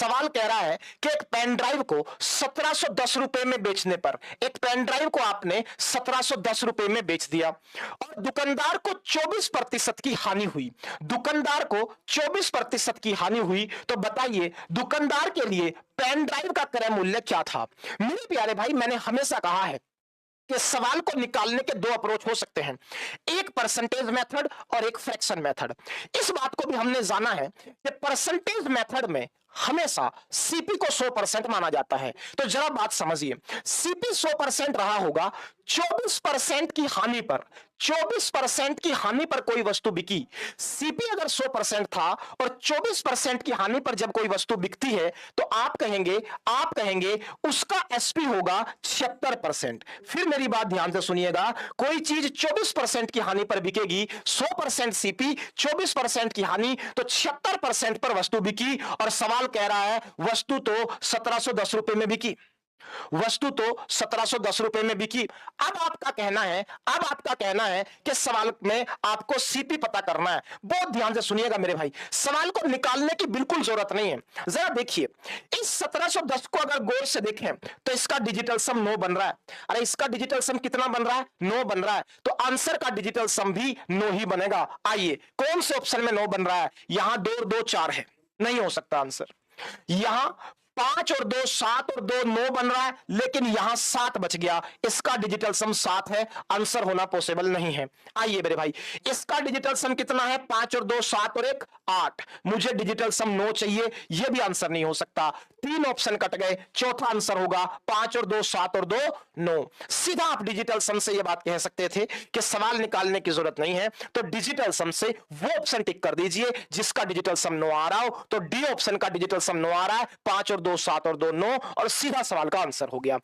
सवाल कह रहा है कि एक पेन ड्राइव को 1710 रुपए में बेचने पर, एक पेन ड्राइव को आपने 1710 रुपए में बेच दिया और दुकानदार को 24% की हानि हुई। दुकानदार को 24% की हानि हुई, तो बताइए दुकानदार के लिए पेन ड्राइव का क्रय मूल्य क्या था। मेरे प्यारे भाई, मैंने हमेशा कहा है कि सवाल को निकालने के दो अप्रोच हो सकते हैं, एक परसेंटेज मेथड और एक फ्रैक्शन मेथड। इस बात को भी हमने जाना है कि परसेंटेज मेथड में हमेशा सीपी को 100% माना जाता है। तो जरा बात समझिए, सीपी 100% रहा होगा, 24% की हानि पर, 24% की हानि पर कोई वस्तु बिकी। सीपी अगर 100% था और 24% की हानि पर जब कोई वस्तु बिकती है तो आप कहेंगे उसका एसपी होगा 76%। फिर मेरी बात ध्यान से सुनिएगा, कोई चीज 24% की हानि पर बिकेगी, 100% सीपी, 24% की हानि, तो 76% पर वस्तु बिकी और सवाल कह रहा है वस्तु तो 1710 रुपए में बिकी, वस्तु तो 1710 रुपए में बिकी। अब आपका कहना है कि सवाल में आपको सीपी पता करना है। बहुत ध्यान से सुनिएगा मेरे भाई, सवाल को निकालने की बिल्कुल जरूरत नहीं है। जरा देखिए, इस 1710 को अगर गौर से देखें तो इसका डिजिटल सम 9 बन रहा है। अरे इसका डिजिटल सम कितना बन रहा है? 9 बन रहा है, तो आंसर का डिजिटल सम भी 9 ही बनेगा। आइए, कौन से ऑप्शन में 9 बन रहा है? यहां 2 और 2 4 है, नहीं हो सकता आंसर। यहां 5 और 2 7 और 2 9 बन रहा है, लेकिन यहां 7 बच गया, इसका डिजिटल सम 7 है, आंसर होना पॉसिबल नहीं है। आइए मेरे भाई, इसका डिजिटल सम कितना है? 5 और 2 7 और 1 8, मुझे डिजिटल सम 9 चाहिए, यह भी आंसर नहीं हो सकता। 3 ऑप्शन कट गए, चौथा आंसर होगा 5 और 2 7 और 2 9। सीधा आप डिजिटल सम से यह बात कह सकते थे कि सवाल निकालने की जरूरत नहीं है, तो डिजिटल सम से वो ऑप्शन टिक कर दीजिए जिसका डिजिटल सम 9 आ रहा हो। तो डी ऑप्शन का डिजिटल सम 9 आ रहा है, 5 और 2 7 और 2 9, और सीधा सवाल का आंसर हो गया।